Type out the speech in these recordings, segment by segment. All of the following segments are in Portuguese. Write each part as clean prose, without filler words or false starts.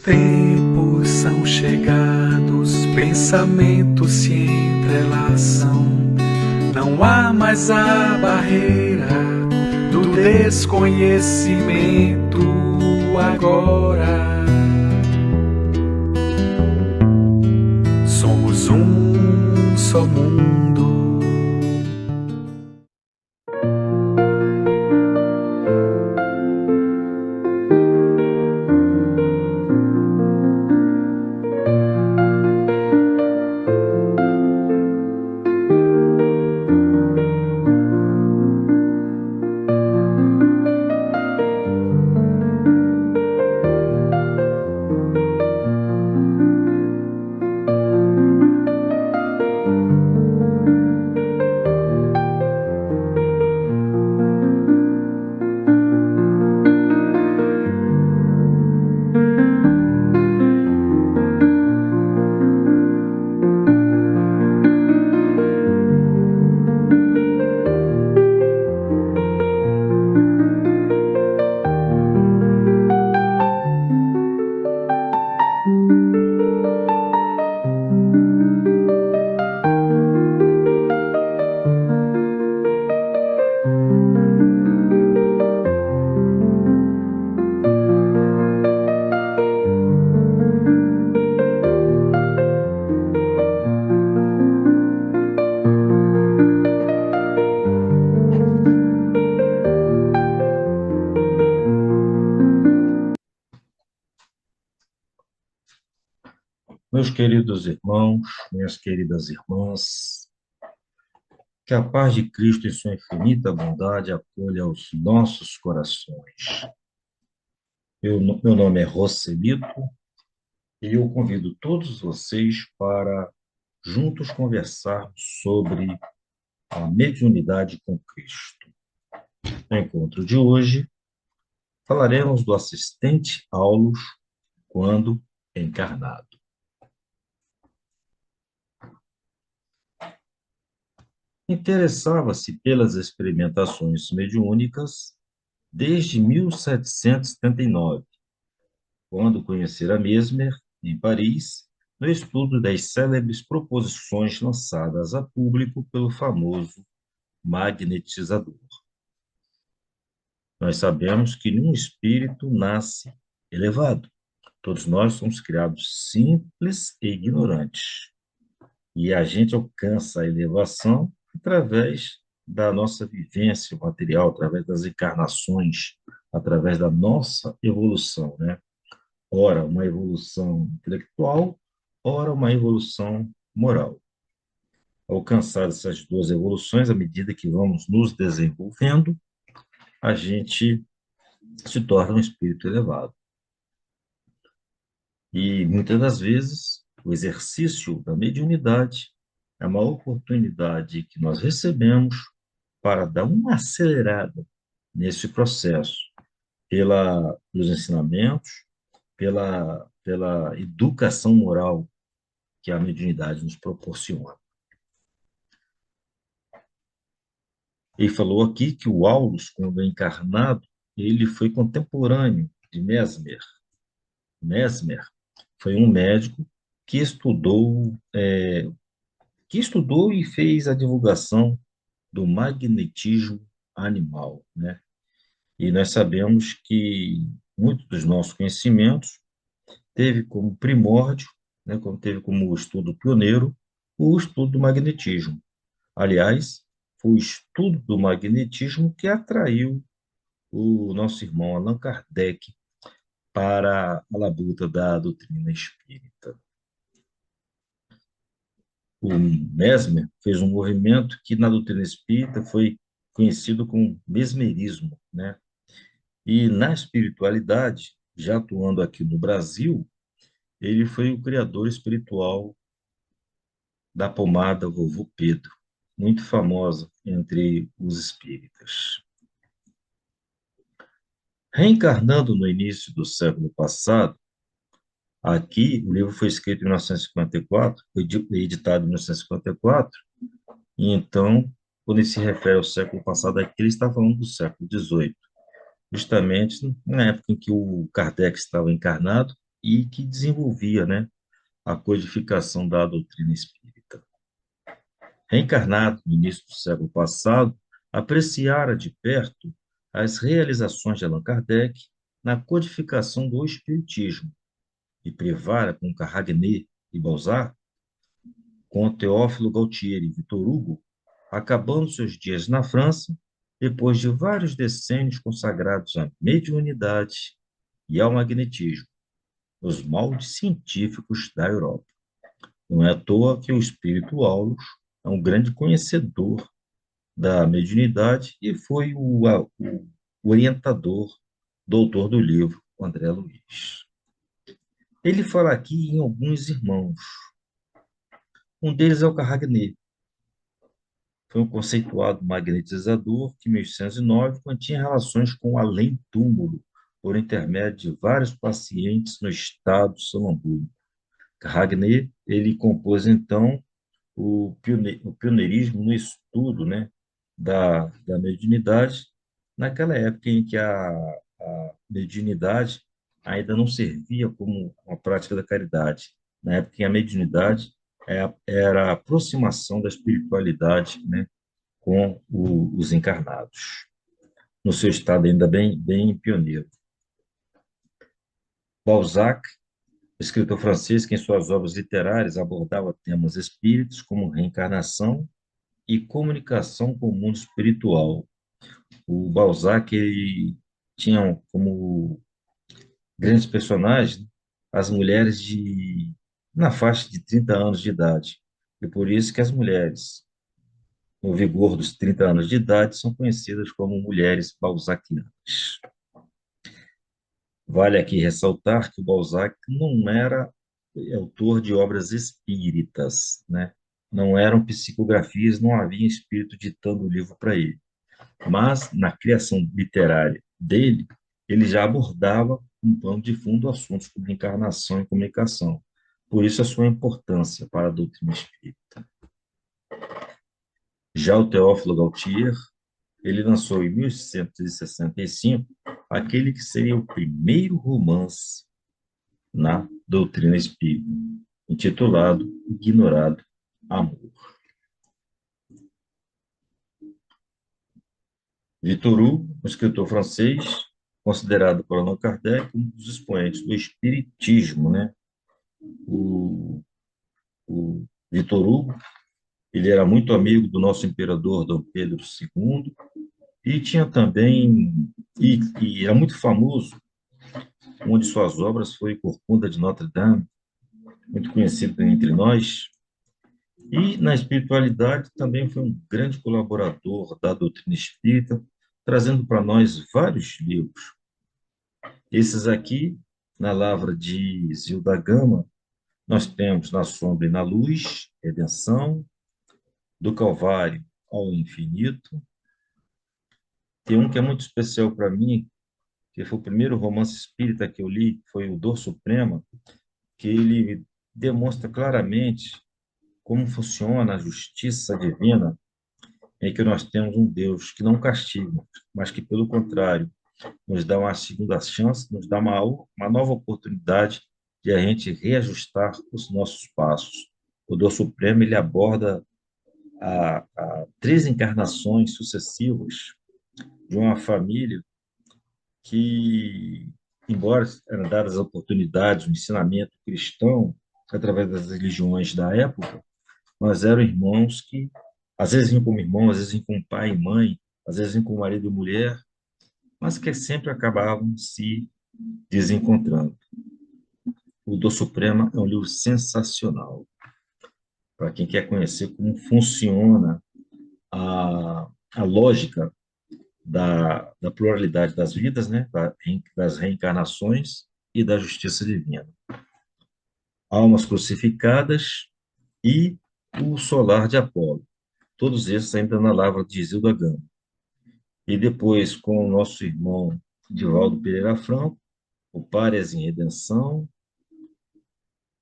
tempos são chegados, pensamentos se entrelaçam. Não há mais a barreira do desconhecimento agora. Somos um só mundo. Meus queridos irmãos, minhas queridas irmãs, que a paz de Cristo em sua infinita bondade acolha os nossos corações. Meu nome é Roselito e eu convido todos vocês para juntos conversarmos sobre a mediunidade com Cristo. No encontro de hoje, falaremos do assistente Aulus quando encarnado. Interessava-se pelas experimentações mediúnicas desde 1779, quando conhecera Mesmer, em Paris, no estudo das célebres proposições lançadas a público pelo famoso magnetizador. Nós sabemos que nenhum espírito nasce elevado. Todos nós somos criados simples e ignorantes. E a gente alcança a elevação através da nossa vivência material, através das encarnações, através da nossa evolução, né? Ora, uma evolução intelectual, ora, uma evolução moral. Alcançar essas duas evoluções, à medida que vamos nos desenvolvendo, a gente se torna um espírito elevado. E, muitas das vezes, o exercício da mediunidade é uma oportunidade que nós recebemos para dar uma acelerada nesse processo, pelos ensinamentos, pela educação moral que a mediunidade nos proporciona. Ele falou aqui que o Aulus, quando encarnado, ele foi contemporâneo de Mesmer. Mesmer foi um médico que estudou e fez a divulgação do magnetismo animal, né? E nós sabemos que muito dos nossos conhecimentos teve como primórdio, né, teve como estudo pioneiro, o estudo do magnetismo. Aliás, foi o estudo do magnetismo que atraiu o nosso irmão Allan Kardec para a labuta da doutrina espírita. O Mesmer fez um movimento que na doutrina espírita foi conhecido como mesmerismo, né? E na espiritualidade, já atuando aqui no Brasil, ele foi o criador espiritual da pomada Vovô Pedro, muito famosa entre os espíritas. Reencarnando no início do século passado, aqui o livro foi escrito em 1954, foi editado em 1954, e então, quando ele se refere ao século passado, aqui ele está falando do século XVIII, justamente na época em que o Kardec estava encarnado, e que desenvolvia, né, a codificação da doutrina espírita. Reencarnado no início do século passado, apreciara de perto as realizações de Allan Kardec na codificação do espiritismo e privara com Carragner e Balzac, com Teófilo Gautier e Victor Hugo, acabando seus dias na França, depois de vários decênios consagrados à mediunidade e ao magnetismo, os moldes científicos da Europa. Não é à toa que o espírito Aulus é um grande conhecedor da mediunidade e foi o orientador, do autor do livro, o André Luiz. Ele fala aqui em alguns irmãos. Um deles é o Carragner. Foi um conceituado magnetizador que, em 1809, mantinha relações com o além-túmulo por intermédio de vários pacientes no estado sonambúlico. Carragner, ele compôs, então, o pioneirismo no estudo, né, da mediunidade, naquela época em que a mediunidade ainda não servia como uma prática da caridade. Na época em que a mediunidade era a aproximação da espiritualidade, né, com os encarnados, no seu estado ainda bem pioneiro. Balzac, escritor francês que em suas obras literárias abordava temas espíritos como reencarnação e comunicação com o mundo espiritual. O Balzac ele tinha como grandes personagens as mulheres na faixa de 30 anos de idade. E por isso que as mulheres, no vigor dos 30 anos de idade, são conhecidas como mulheres balzaquianas. Vale aqui ressaltar que o Balzac não era autor de obras espíritas, né? Não eram psicografias, não havia espírito ditando o livro para ele. Mas, na criação literária dele, ele já abordava, um pano de fundo, assuntos como reencarnação e comunicação. Por isso, a sua importância para a doutrina espírita. Já o Teófilo Gautier, ele lançou em 1865 aquele que seria o primeiro romance na doutrina espírita, intitulado Ignorado Amor. Victor Hugo, um escritor francês, considerado por Allan Kardec um dos expoentes do espiritismo, né? O Victor Hugo, ele era muito amigo do nosso imperador Dom Pedro II e tinha também e era muito famoso. Uma de suas obras foi Corcunda de Notre Dame, muito conhecido entre nós. E na espiritualidade também foi um grande colaborador da doutrina espírita, trazendo para nós vários livros. Esses aqui, na Lavra de Zilda Gama, nós temos Na Sombra e na Luz, Redenção, do Calvário ao Infinito. Tem um que é muito especial para mim, que foi o primeiro romance espírita que eu li, foi o Dor Suprema, que ele demonstra claramente como funciona a justiça divina, em que nós temos um Deus que não castiga, mas que, pelo contrário, nos dá uma segunda chance, nos dá uma nova oportunidade de a gente reajustar os nossos passos. O Dor Supremo ele aborda a três encarnações sucessivas de uma família que, embora eram dadas oportunidades, o ensinamento cristão, através das religiões da época, mas eram irmãos que, às vezes, vinham como irmãos, às vezes, vinham como pai e mãe, às vezes, vinham como marido e mulher, mas que sempre acabavam se desencontrando. O Do Suprema é um livro sensacional para quem quer conhecer como funciona a lógica da pluralidade das vidas, né? Das reencarnações e da justiça divina. Almas Crucificadas e o Solar de Apolo. Todos esses ainda na Lavra de Isilda Gama. E depois, com o nosso irmão Divaldo Pereira Franco, o Párias em Redenção,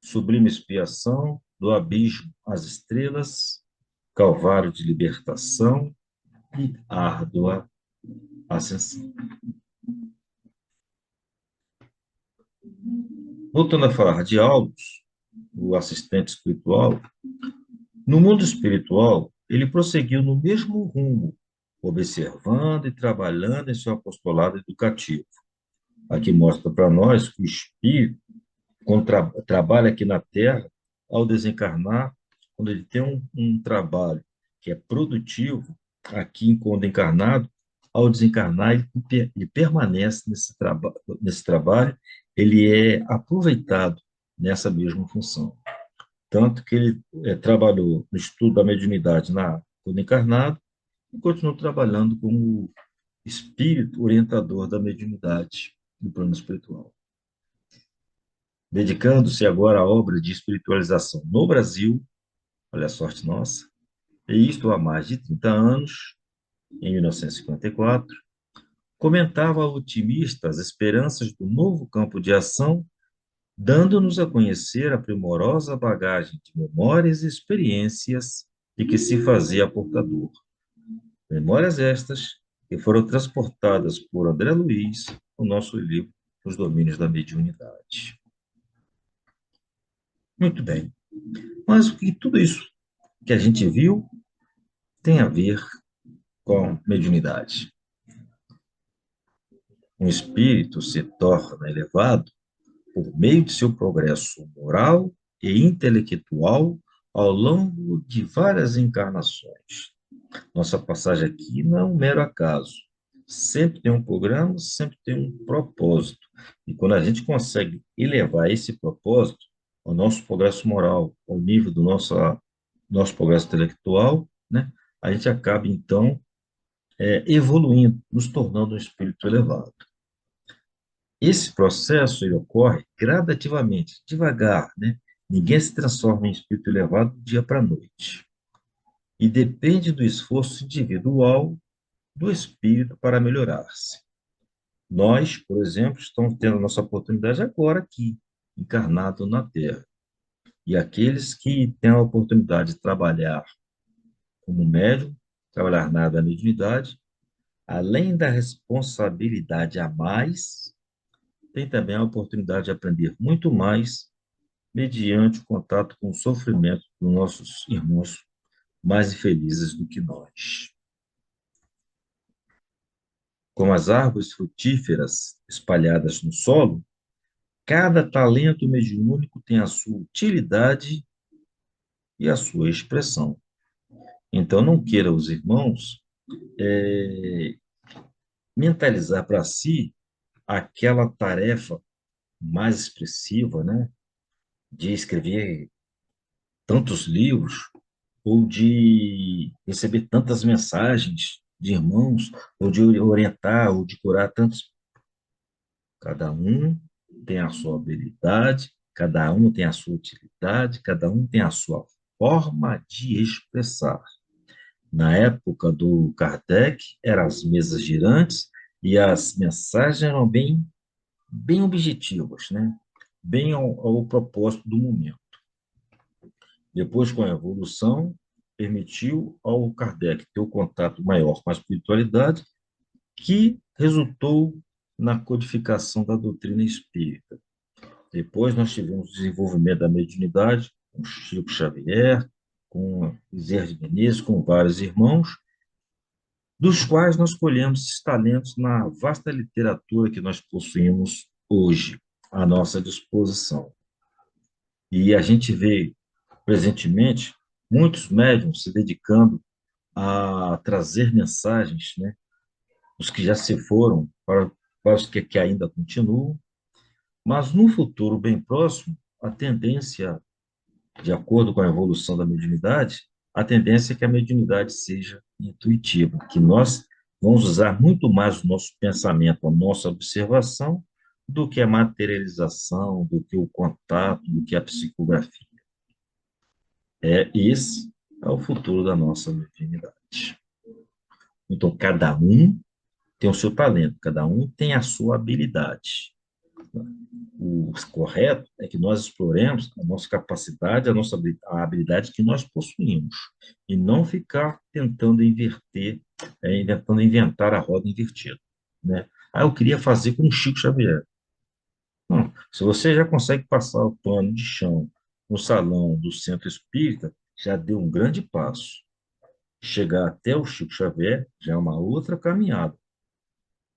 Sublime Expiação, Do Abismo às Estrelas, Calvário de Libertação e Árdua Ascensão. Voltando a falar de Aldous, o assistente espiritual, no mundo espiritual, ele prosseguiu no mesmo rumo, observando e trabalhando em seu apostolado educativo. Aqui mostra para nós que o espírito, quando trabalha aqui na Terra, ao desencarnar, quando ele tem um trabalho que é produtivo, aqui quando encarnado, ao desencarnar, ele permanece nesse trabalho, ele é aproveitado nessa mesma função. Tanto que ele trabalhou no estudo da mediunidade quando encarnado e continuou trabalhando como espírito orientador da mediunidade no plano espiritual. Dedicando-se agora à obra de espiritualização no Brasil, olha a sorte nossa, e isto há mais de 30 anos, em 1954, comentava otimista as esperanças do novo campo de ação, dando-nos a conhecer a primorosa bagagem de memórias e experiências de que se fazia portador. Memórias estas que foram transportadas por André Luiz no nosso livro Os Domínios da Mediunidade. Muito bem. Mas o que tudo isso que a gente viu tem a ver com mediunidade? Um espírito se torna elevado por meio de seu progresso moral e intelectual ao longo de várias encarnações. Nossa passagem aqui não é um mero acaso. Sempre tem um programa, sempre tem um propósito. E quando a gente consegue elevar esse propósito ao nosso progresso moral, ao nível do nosso progresso intelectual, né, a gente acaba, então, evoluindo, nos tornando um espírito elevado. Esse processo ele ocorre gradativamente, devagar, né? Ninguém se transforma em espírito elevado do dia para a noite. E depende do esforço individual do espírito para melhorar-se. Nós, por exemplo, estamos tendo a nossa oportunidade agora aqui, encarnado na Terra. E aqueles que têm a oportunidade de trabalhar como médium, trabalhar na área da mediunidade, além da responsabilidade a mais, tem também a oportunidade de aprender muito mais mediante o contato com o sofrimento dos nossos irmãos mais infelizes do que nós. Como as árvores frutíferas espalhadas no solo, cada talento mediúnico tem a sua utilidade e a sua expressão. Então, não queira os irmãos mentalizar para si aquela tarefa mais expressiva, né, de escrever tantos livros ou de receber tantas mensagens de irmãos, ou de orientar, ou de curar tantos. Cada um tem a sua habilidade, cada um tem a sua utilidade, cada um tem a sua forma de expressar. Na época do Kardec, eram as mesas girantes e as mensagens eram bem objetivas, né? Bem ao propósito do momento. Depois, com a evolução, permitiu ao Kardec ter um contato maior com a espiritualidade, que resultou na codificação da doutrina espírita. Depois nós tivemos o desenvolvimento da mediunidade, com Chico Xavier, com Bezerra de Menezes, com vários irmãos, dos quais nós colhemos esses talentos na vasta literatura que nós possuímos hoje à nossa disposição. E a gente vê, presentemente, muitos médiuns se dedicando a trazer mensagens, né, os que já se foram, para os que ainda continuam, mas no futuro bem próximo, a tendência, de acordo com a evolução da mediunidade, a tendência é que a mediunidade seja intuitiva, que nós vamos usar muito mais o nosso pensamento, a nossa observação, do que a materialização, do que o contato, do que a psicografia. Esse é o futuro da nossa mediunidade. Então, cada um tem o seu talento, cada um tem a sua habilidade. O correto é que nós exploremos a nossa capacidade, a habilidade que nós possuímos, e não ficar tentando inverter, tentando inventar a roda invertida, né? Eu queria fazer com o Chico Xavier. Não. Se você já consegue passar o pano de chão no salão do centro espírita, já deu um grande passo. Chegar até o Chico Xavier já é uma outra caminhada.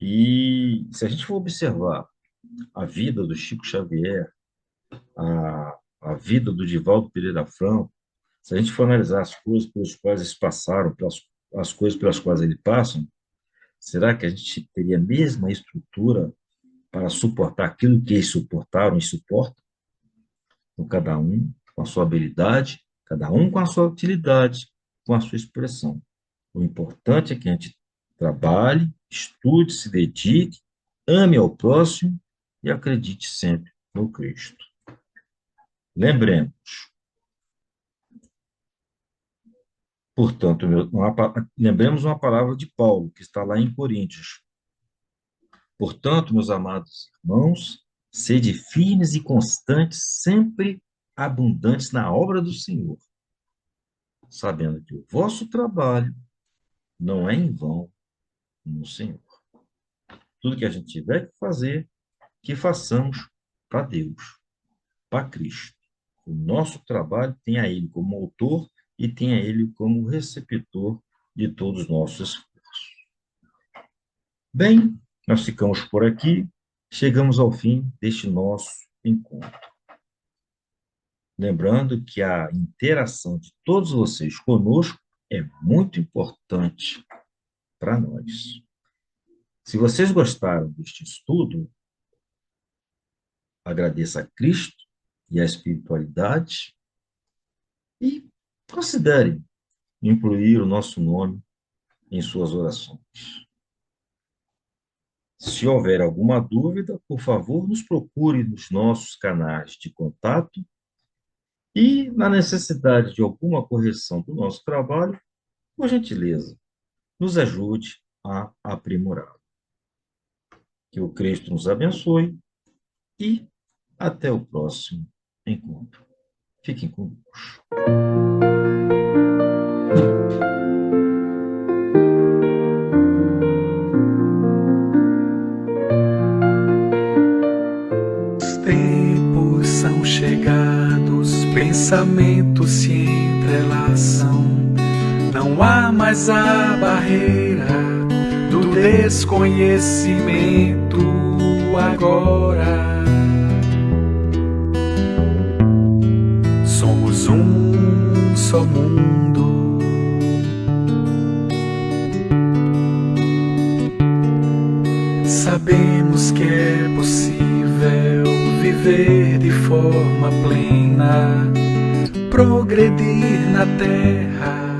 E se a gente for observar a vida do Chico Xavier, a vida do Divaldo Pereira Franco, se a gente for analisar as coisas pelas quais eles passaram, as coisas pelas quais eles passam, será que a gente teria a mesma estrutura para suportar aquilo que eles suportaram e suportam? Então, cada um com a sua habilidade, cada um com a sua utilidade, com a sua expressão. O importante é que a gente trabalhe, estude, se dedique, ame ao próximo e acredite sempre no Cristo. Lembremos, portanto, lembremos uma palavra de Paulo, que está lá em Coríntios. Portanto, meus amados irmãos, sede firmes e constantes, sempre abundantes na obra do Senhor, sabendo que o vosso trabalho não é em vão no Senhor. Tudo que a gente tiver que fazer, que façamos para Deus, para Cristo. O nosso trabalho tem a Ele como autor e tem a Ele como receptor de todos os nossos esforços. Bem, nós ficamos por aqui, chegamos ao fim deste nosso encontro. Lembrando que a interação de todos vocês conosco é muito importante para nós. Se vocês gostaram deste estudo, agradeça a Cristo e a espiritualidade e considerem incluir o nosso nome em suas orações. Se houver alguma dúvida, por favor, nos procure nos nossos canais de contato e, na necessidade de alguma correção do nosso trabalho, por gentileza, nos ajude a aprimorá-lo. Que o Cristo nos abençoe e até o próximo encontro. Fiquem com Deus. Os tempos são chegados, pensamentos se entrelaçam. Não há mais a barreira do desconhecimento agora. Somos um só mundo. Sabemos que é possível viver de forma plena, progredir na terra